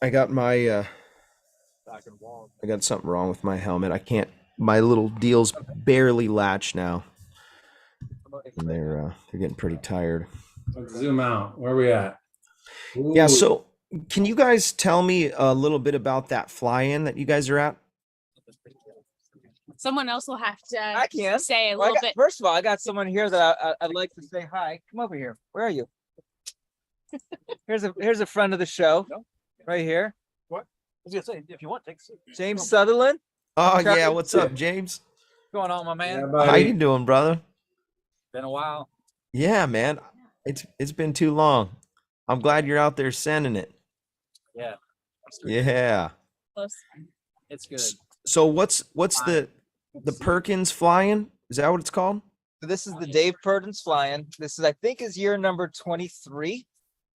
I got I got something wrong with my helmet. I can't. My little deals barely latch now. And they're getting pretty tired. Let's zoom out. Where are we at? Yeah. Ooh. So, can you guys tell me a little bit about that fly-in that you guys are at? Someone else will have to I can. say a Well, little bit. First of all, I got someone here that I'd like to say hi. Come over here. Where are you? Here's a friend of the show, right here. I was gonna say, if you want, take a seat. James Sutherland. Oh Charlie? yeah. What's up, James? What's going on, my Yeah, man? How buddy. you doing, brother? Been a while. Yeah, man. It's been too long. I'm glad you're out there sending it. Yeah, Yeah. Close. it's good. So what's the Perkins flying? Is that what it's called? So this is the Dave Purdon's flying. This is, I think, is year number 23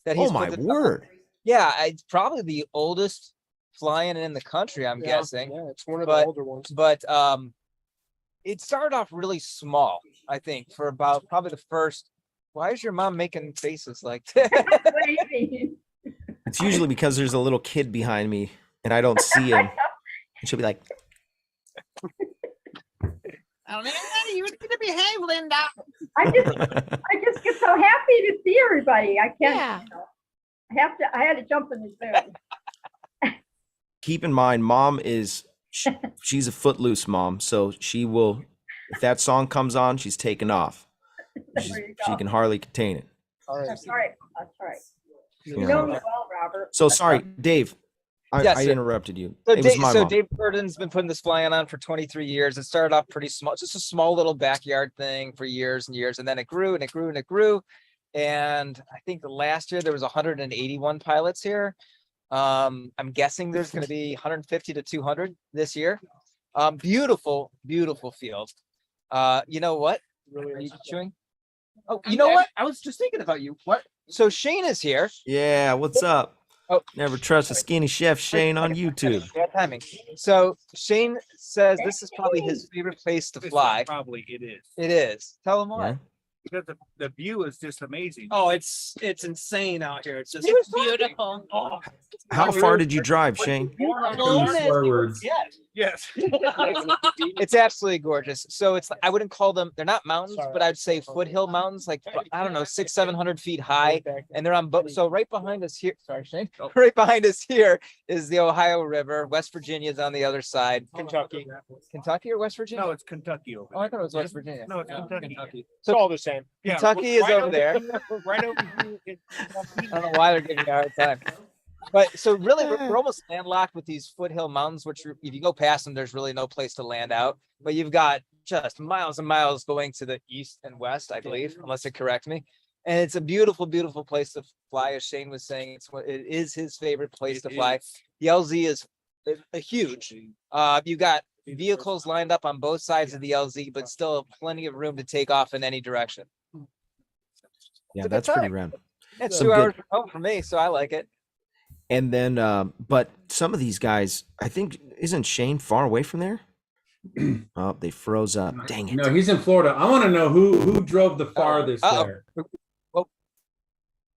that Oh he's my put this- word. Yeah, it's probably the oldest flying in the country, I'm guessing. Yeah, it's one of But- the older ones. But it started off really small, I think, for about probably the first. Why is your mom making faces like that? It's usually because there's a little kid behind me and I don't see him. And she'll be like, Oh, man, you need to behave, Linda. I just get so happy to see everybody. I can't, Yeah. I had to jump in the bed. keep in mind, mom she's a footloose mom. So she will, if that song comes on, she's taking off. There you She go. can hardly contain it. That's right. That's right. You Yeah. know me well, Robert. So sorry, Dave. Yes, I sir. interrupted you. So, It was my mom. Dave Purdon's been putting this flying on for 23 years. It started off pretty small, just a small little backyard thing for years and years. And then it grew and it grew and it grew. And I think the last year there was 181 pilots here. I'm guessing there's going to be 150 to 200 this year. Beautiful, beautiful field. You know what? Are you chewing? Oh, you know what? I was just thinking about you. What? So Shane is here. Yeah, what's up? Oh. Never trust a skinny chef Shane on YouTube. Bad timing. So Shane says this is probably his favorite place to fly. Probably it is. It is. Tell him why. Yeah. Because the view is just amazing. Oh, it's insane out here. It's just It's beautiful. How far did you drive, Shane? Swear words. yes. It's absolutely gorgeous. So it's, I wouldn't call them, they're not mountains, but I'd say foothill mountains, like, I don't know, 600-700 feet high. And they're on both. So right behind us here, sorry, Shane, right behind us here is the Ohio River. West Virginia is on the other side. Kentucky. Kentucky or West Virginia? No, it's Kentucky over Oh, I thought it was West Virginia. No, it's Kentucky. So- It's all the same. Kentucky is over there. Right over here. in I Kentucky. don't know why they're giving you a hard time. But so really, we're almost landlocked with these foothill mountains, which if you go past them, there's really no place to land out. But you've got just miles and miles going to the east and west, I believe, unless it correct me. And it's a beautiful, beautiful place to fly. As Shane was saying, it is his favorite place to fly. The LZ is a huge. You got vehicles lined up on both sides of the LZ, but still plenty of room to take off in any direction. Yeah, It's a good that's pretty time. rad. It's Some 2 good- hours from home for me, so I like it. And then, but some of these guys, I think, isn't Shane far away from there? Oh, they froze up. Dang it. No, he's in Florida. I want to know who drove the farthest Uh-oh. there.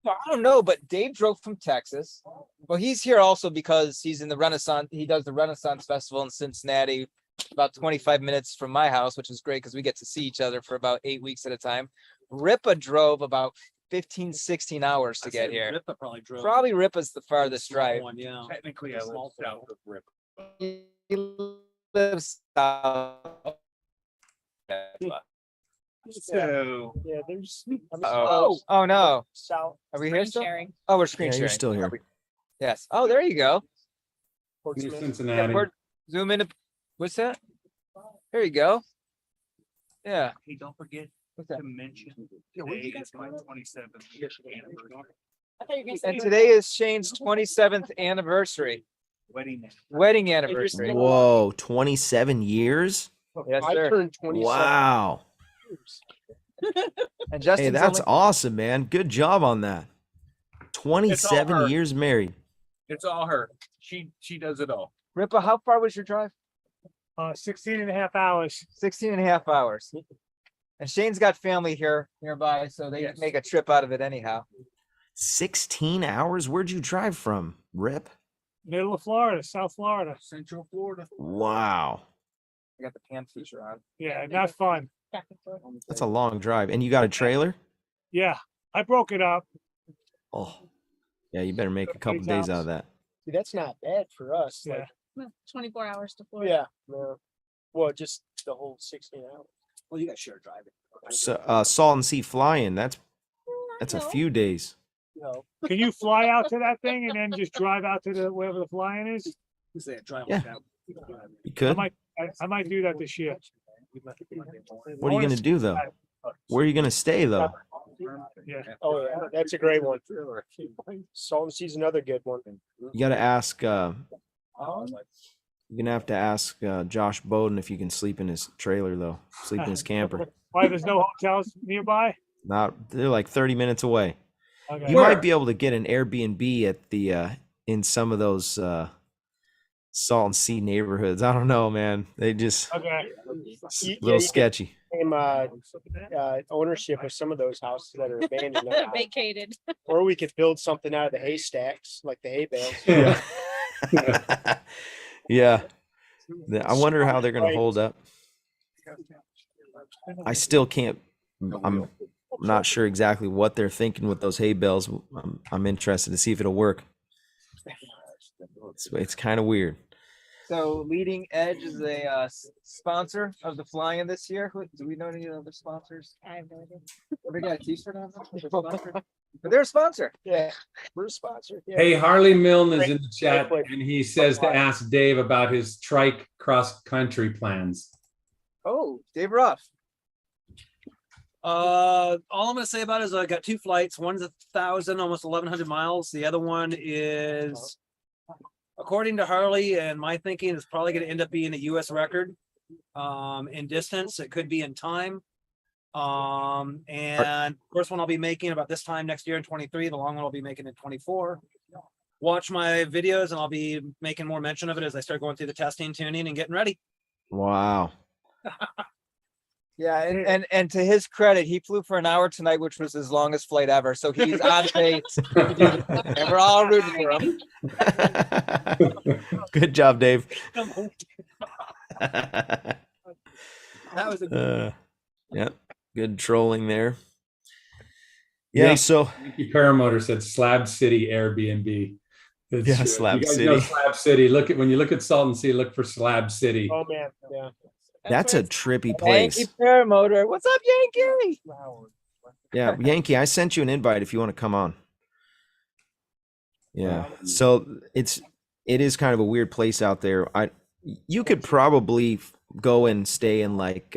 I don't know, but Dave drove from Texas. Well, he's here also because he's in the Renaissance. He does the Renaissance Festival in Cincinnati, about 25 minutes from my house, which is great because we get to see each other for about 8 weeks at a time. Ripa drove about 15, 16 hours to get here. Ripa probably drove. Probably Ripa's the farthest Small drive. one, yeah. Technically, I live south of Rip. He lives south. So Yeah, there's. Oh no. South. Are we here Screen still? sharing. Oh, we're screen Yeah, you're sharing. still here. Yes. Oh, there you go. Near Yeah, Cincinnati. zoom in. What's that? There you go. Yeah. Hey, don't forget What's that? to mention today is my 27th anniversary And today is Shane's 27th anniversry, wedding. wedding anniversary. Whoa, 27 years? Yes, I sir. turned 27. Wow. And Justin's Hey, that's only- awesome, man. Good job on that. 27 her. years married. it's all her. She does it all. Ripa, how far was your drive? 16 and a half hours. 16 and a half hours. And Shane's got family here nearby, so they Yes. make a trip out of it anyhow. 16 hours? Where'd you drive from, Rip? Middle of Florida, South Florida. Central Florida. Wow. I got the pan feature on. Yeah, not fun. Back and forth. That's a long drive. And you got a trailer? Yeah, I broke it up. Oh. Yeah, you better make a couple days out of that. See, that's not bad for us. Yeah. Well, 24 hours to Florida. Yeah. No. Well, just the whole 16 hours. Well, you got shared driving. So, salt and sea flying, that's a No. few days. You know. Can you fly out to that thing and then just drive out to the wherever the flying is? Who's that drive Yeah. like that? You I could. might do that this year. What are you going to do, though? Where are you going to stay, though? Yeah. Oh, yeah. That's a great one. Salt and Sea's another good one. You got to ask, you're going to have to ask Josh Bowden if you can sleep in his trailer, though. Sleep in his camper. Why, there's no hotels nearby? They're like 30 minutes away. Okay. You might be able to get an Airbnb at the in some of those salt and sea neighborhoods. I don't know, man. They just Okay. a little sketchy. Same ownership of some of those houses that are abandoned now. Vacated. Or we could build something out of the haystacks, like the hay bales. Yeah. Yeah. I wonder how they're going to hold up. I still can't. I'm not sure exactly what they're thinking with those hay bales. I'm interested to see if it'll work. It's kind of weird. So Leading Edge is a sponsor of the flying this year. Do we know any other sponsors? I have no idea. We got a t-shirt on them? But they're a sponsor. Yeah, we're sponsored. Yeah. Hey, Harley Milne is in the chat Great. and he says to ask Dave about his trike cross country plans. Oh, Dave Ruff. All I'm gonna say about it is I got two flights. One's 1,000, almost 1,100 miles. The other one is, according to Harley and my thinking, is probably gonna end up being a US record. In distance, it could be in time. And first one I'll be making about this time next year in 23. The long one I'll be making in 24. Watch my videos and I'll be making more mention of it as I start going through the testing, tuning, and getting ready. Wow. Yeah, and to his credit, he flew for an hour tonight, which was his longest flight ever. So he's on pace. And we're all rooting for him. Good job, Dave. That was a Yep. Good trolling there. Yeah. Yankee- So Yankee Paramotor said Slab City Airbnb. It's, Yeah, Slab you guys know City. Slab City. When you look at Salt and Sea, look for Slab City. Oh, man. Yeah. that's a where trippy Yankee place. Paramotor. What's up, Yankee? Yeah, Yankee, I sent you an invite if you want to come on. Yeah. So it is kind of a weird place out there. You could probably go and stay in like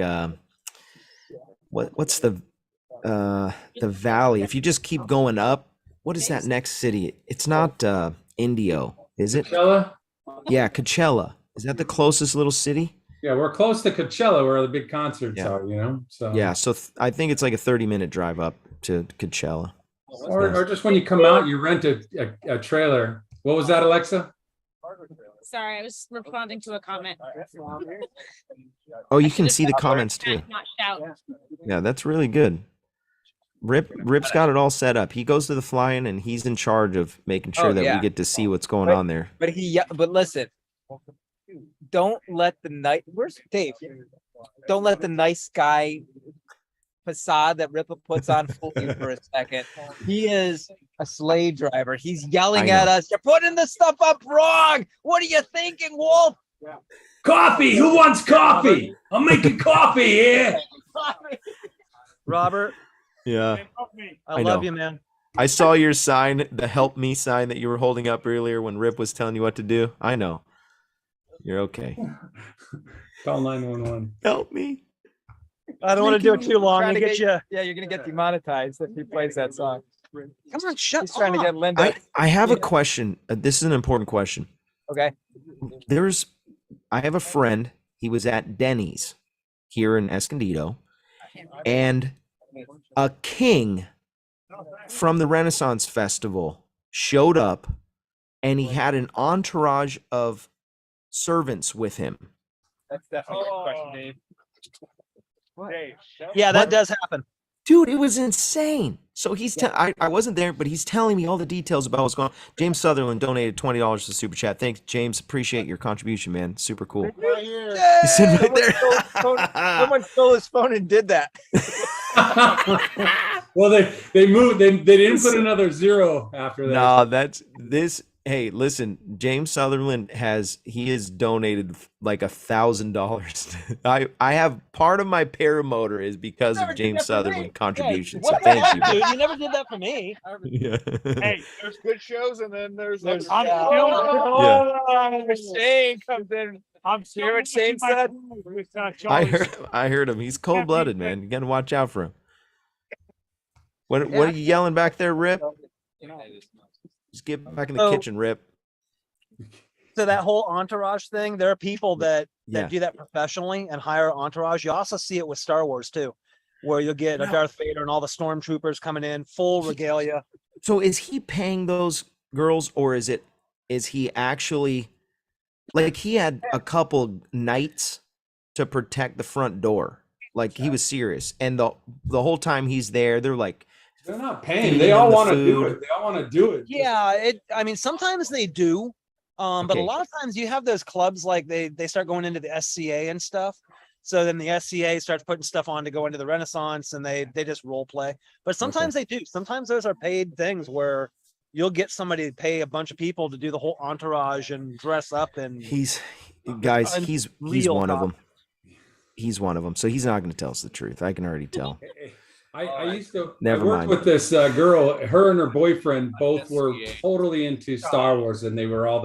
what's the valley? If you just keep going up, what is that next city? It's not Indio, is it? Coachella? Yeah, Coachella. Is that the closest little city? Yeah, we're close to Coachella where the big concerts Yeah. are, you know? So Yeah, so I think it's like a 30-minute drive up to Coachella. or just when you come out, you rent a trailer. What was that, Alexa? Sorry, I was responding to a comment. Oh, you can see the comments too. Not shout. Yeah, that's really good. Rip's got it all set up. He goes to the fly-in and he's in charge of making sure that we get to see what's going on there. But listen, don't let the where's Dave? Don't let the nice guy facade that Ripa puts on fool you for a second. He is a sleigh driver. He's yelling at us. You're putting the stuff up wrong. What are you thinking, Wolf? Coffee. Who wants coffee? I'm making coffee here. Robert, Yeah. I know. love you, man. I saw your sign, the help me sign that you were holding up earlier when Rip was telling you what to do. I know. You're okay. Call 911. Help me. I don't want to do it too long. Trying To to get you. Yeah, you're gonna get demonetized if he plays that song. Come on, shut He's trying to up. get Linda. I have a question. This is an important question. Okay. I have a friend. He was at Denny's here in Escondido, and a king from the Renaissance Festival showed up, and he had an entourage of servants with him. That's definitely a question, Dave. Yeah, that does happen. Dude, it was insane. So I wasn't there, but he's telling me all the details about what's going on. James Sutherland donated $20 to Super Chat. Thanks, James. Appreciate your contribution, man. Super cool. He's sitting right there. Someone stole his phone and did that. Well, they moved. They didn't put another zero after that. No, that's this. Hey, listen, James Sutherland has donated like $1,000. I have part of my paramotor is because of James Sutherland contribution. So thank you. Dude, you never did that for me. Yeah. Hey, there's good shows, and then there's I'm Shane comes in. I'm Hear what Shane said? I heard him. He's cold blooded, man. You gotta watch out for him. What are you yelling back there, Rip? Just get back in the kitchen, Rip. So that whole entourage thing, there are people that Yeah. do that professionally and hire entourage. You also see it with Star Wars too, where you'll get a Darth Vader and all the stormtroopers coming in full regalia. So is he paying those girls, or is he actually, like, he had a couple knights to protect the front door? Like, he was serious, and the whole time he's there, they're like, They're not paying. feeding They him all the want to do food. it. They all want to do it. Yeah, I mean, sometimes they do. But a Okay. lot of times you have those clubs like they start going into the SCA and stuff. So then the SCA starts putting stuff on to go into the Renaissance, and they just role play. But sometimes they do. Sometimes those are paid things where you'll get somebody to pay a bunch of people to do the whole entourage and dress up and he's Unreal one of cop. them. He's one of them. So he's not going to tell us the truth. I can already tell. I used to Never I worked mind. with this girl. Her and her boyfriend both were totally into Star Wars, and they were all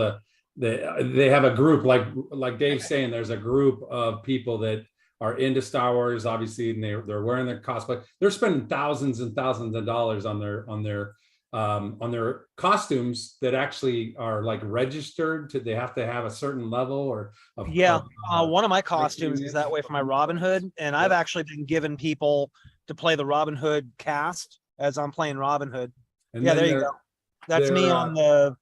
they have a group like Dave's saying. There's a group of people that are into Star Wars, obviously, and they're wearing their cosplay. They're spending thousands and thousands of dollars on their costumes that actually are like registered to. They have to have a certain level or one of my costumes is that way for my Robin Hood, and I've actually been given people to play the Robin Hood cast as I'm playing Robin Hood. And Yeah, then there you go. That's me on the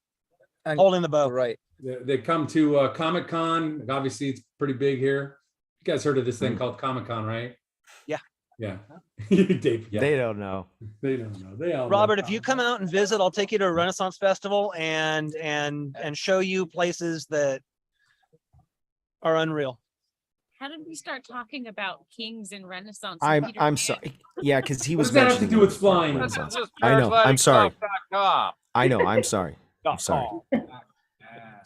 holding the bow. Right. They come to Comic-Con. Obviously, it's pretty big here. You guys heard of this thing called Comic-Con, right? Yeah. Yeah. Dave, yeah. They don't know. They don't know. They all know. Robert, if you come out and visit, I'll take you to a Renaissance festival and show you places that are unreal. How did we start talking about kings and Renaissance? I'm sorry. Yeah, because he What was does that have to mentioning do with flying? Renaissance. I know. I'm sorry. I know. I'm sorry. I'm sorry.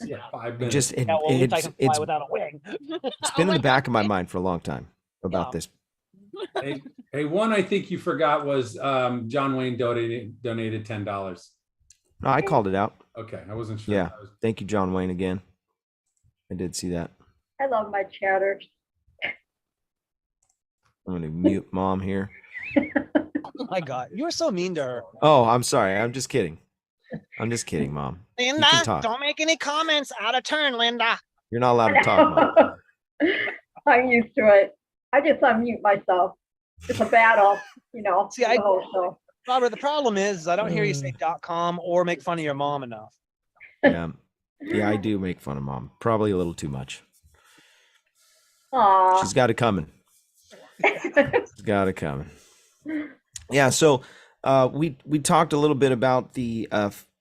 Yeah, 5 minutes. Just Yeah, well, at least I it's can fly without a wing. it's been in the back of my mind for a long time about this. Hey, one I think you forgot was John Wayne donated $10. No, I called it out. Okay, I wasn't sure. Yeah. Thank you, John Wayne, again. I did see that. I love my chatters. I'm going to mute Mom here. Oh my God, you were so mean to her. Oh, I'm sorry. I'm just kidding. I'm just kidding, Mom. You can talk. Don't make any comments. Out of turn, Linda. You're not allowed to talk, Mom. I'm used to it. I just unmute myself. It's a battle, See, the whole show. Robert, the problem is I don't hear you say .com or make fun of your mom enough. Yeah. Yeah, I do make fun of Mom. Probably a little too much. Aw. She's got it coming. She's got it coming. Yeah, so we talked a little bit about the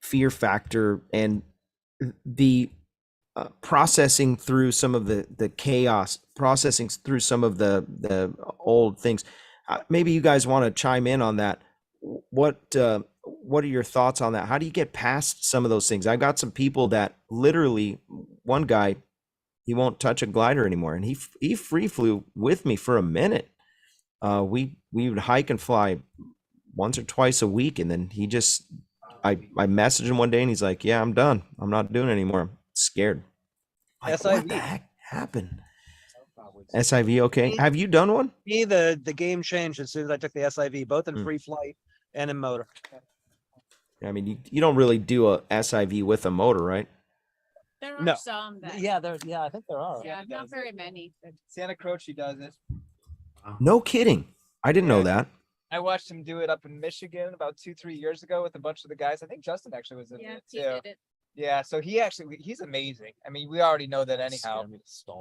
fear factor and the processing through some of the chaos, processing through some of the old things. Maybe you guys want to chime in on that. What are your thoughts on that? How do you get past some of those things? I got some people that literally, one guy, he won't touch a glider anymore, and he free flew with me for a minute. We would hike and fly once or twice a week, and then I messaged him one day, and he's like, "Yeah, I'm done. I'm not doing it anymore. I'm scared." Like, what the heck happened? SIV, okay. Have you done one? Me, the game changed as soon as I took the SIV, both in free flight and in motor. I mean, you don't really do a SIV with a motor, right? There are No. some that. Yeah, I think there are. Yeah, not very many. Santa Croce does it. No kidding. I didn't know that. I watched him do it up in Michigan about 2-3 years ago with a bunch of the guys. I think Justin actually was in it He too. did it. Yeah, so he's amazing. I mean, we already know that anyhow.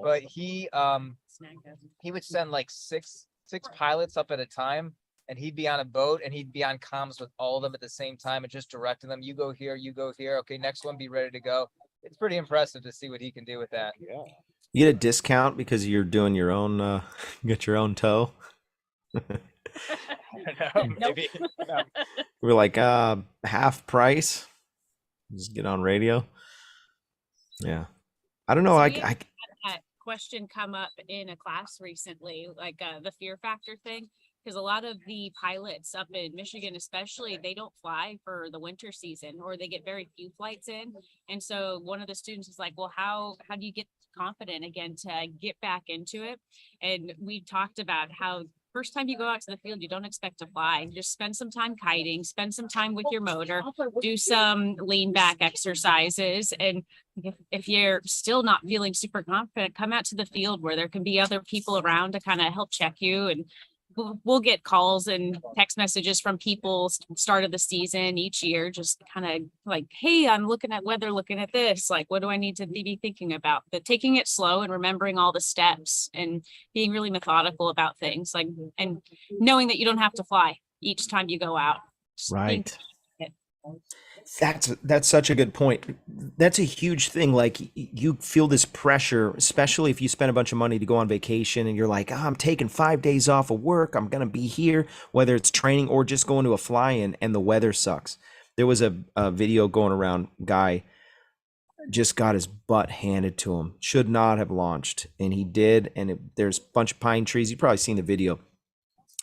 But he would send like six pilots up at a time, and he'd be on a boat and he'd be on comms with all of them at the same time and just directing them. You go here, you go here. Okay, next one, be ready to go. It's pretty impressive to see what he can do with that. Yeah. You get a discount because you're doing your own, get your own tow. I don't know, maybe. We're like, half price. Just get on radio. Yeah. I don't know. So I we had that question come up in a class recently, like the fear factor thing, because a lot of the pilots up in Michigan, especially, they don't fly for the winter season, or they get very few flights in. And so one of the students was like, well, how do you get confident again to get back into it? And we talked about how first time you go out to the field, you don't expect to fly. Just spend some time kiting, spend some time with your motor, do some lean back exercises. And if you're still not feeling super confident, come out to the field where there can be other people around to kind of help check you. And we'll get calls and text messages from people start of the season each year, just kind of like, hey, I'm looking at weather, looking at this, like, what do I need to be thinking about? But taking it slow and remembering all the steps and being really methodical about things, like, and knowing that you don't have to fly each time you go out. Just right. That's such a good point. That's a huge thing. Like, you feel this pressure, especially if you spend a bunch of money to go on vacation and you're like, I'm taking 5 days off of work. I'm going to be here, whether it's training or just going to a fly-in, and the weather sucks. There was a video going around, guy just got his butt handed to him, should not have launched, and he did. And there's a bunch of pine trees. You've probably seen the video.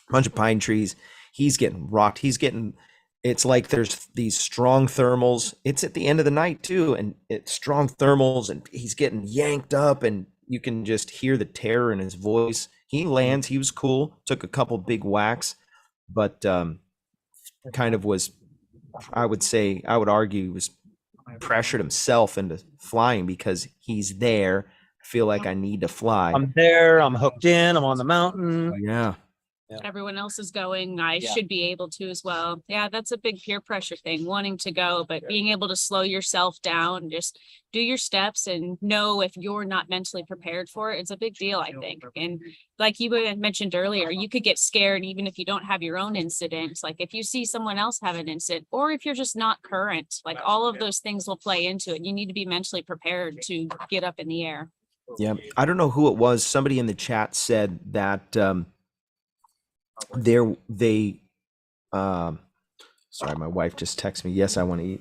A bunch of pine trees. He's getting rocked. It's like there's these strong thermals. It's at the end of the night too, and it's strong thermals, and he's getting yanked up, and you can just hear the terror in his voice. He lands. He was cool. Took a couple big whacks, but kind of was, I would argue, he was pressured himself into flying because he's there. I feel like I need to fly. I'm there. I'm hooked in. I'm on the mountain. Yeah. Everyone else is going. I should be able to as well. Yeah, that's a big peer pressure thing, wanting to go, but being able to slow yourself down, just do your steps and know if you're not mentally prepared for it. It's a big deal, I think. And like you had mentioned earlier, you could get scared even if you don't have your own incidents. Like if you see someone else have an incident, or if you're just not current, like all of those things will play into it. You need to be mentally prepared to get up in the air. Yeah. I don't know who it was. Somebody in the chat said that sorry, my wife just texted me. Yes, I want to eat.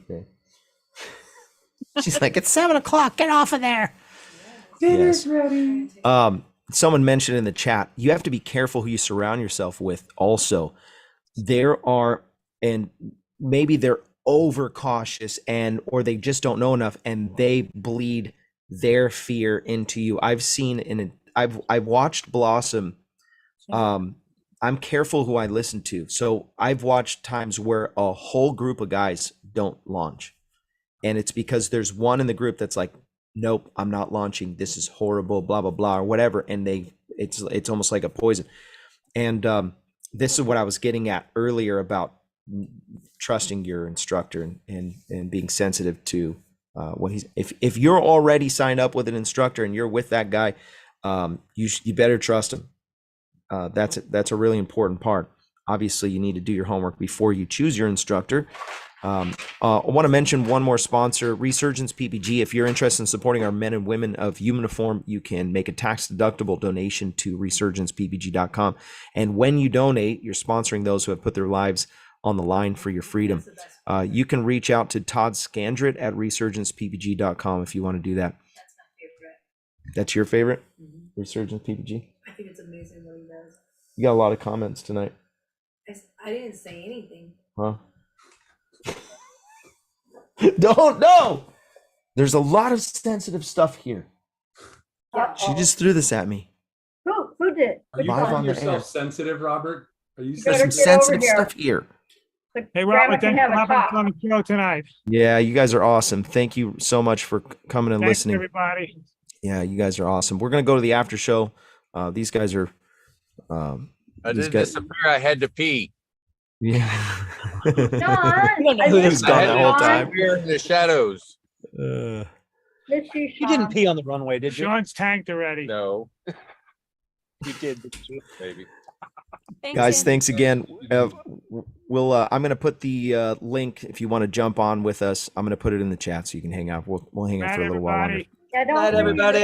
She's like, it's 7:00. Get off of there. Dinner's ready. Someone mentioned in the chat, you have to be careful who you surround yourself with. Also, there are, and maybe they're overcautious or they just don't know enough, and they bleed their fear into you. I've watched Blossom. I'm careful who I listen to. So I've watched times where a whole group of guys don't launch. And it's because there's one in the group that's like, nope, I'm not launching. This is horrible, blah, blah, blah, or whatever. And it's almost like a poison. And this is what I was getting at earlier about trusting your instructor and being sensitive to what he's, if you're already signed up with an instructor and you're with that guy, you better trust him. That's a really important part. Obviously, you need to do your homework before you choose your instructor. I want to mention one more sponsor, Resurgence PPG. If you're interested in supporting our men and women of uniform, you can make a tax-deductible donation to resurgenceppg.com. And when you donate, you're sponsoring those who have put their lives on the line for your freedom. You can reach out to Todd Scandrett at resurgencepppg.com if you want to do that. That's my favorite. That's your favorite? Resurgence PPG? I think it's amazing what he does. You got a lot of comments tonight. I didn't say anything. Huh? Don't know. There's a lot of sensitive stuff here. She just threw this at me. Who did? Are you Live on calling the yourself air. sensitive, Robert? Are you There's some Better get over sensitive here. stuff here. Hey, Grandma Robert, can thanks have for a having us talk. on the show tonight. Yeah, you guys are awesome. Thank you so much for coming and Thanks, listening. everybody. Yeah, you guys are awesome. We're gonna go to the after show. These guys are. I these didn't guys- disappear. I had to pee. Yeah. John, I He miss was gone you, that whole John. time. Here in the shadows. Uh, Miss you, You didn't Sean. pee on the runway, did you? Sean's tanked already. No, You did. didn't you? maybe. Thanks, guys, Andy. thanks again. We'll. I'm gonna put the link if you want to jump on with us. I'm gonna put it in the chat so you can hang out. We'll hang out Night, for a little while longer. everybody. Yeah, don't Night, leave. everybody.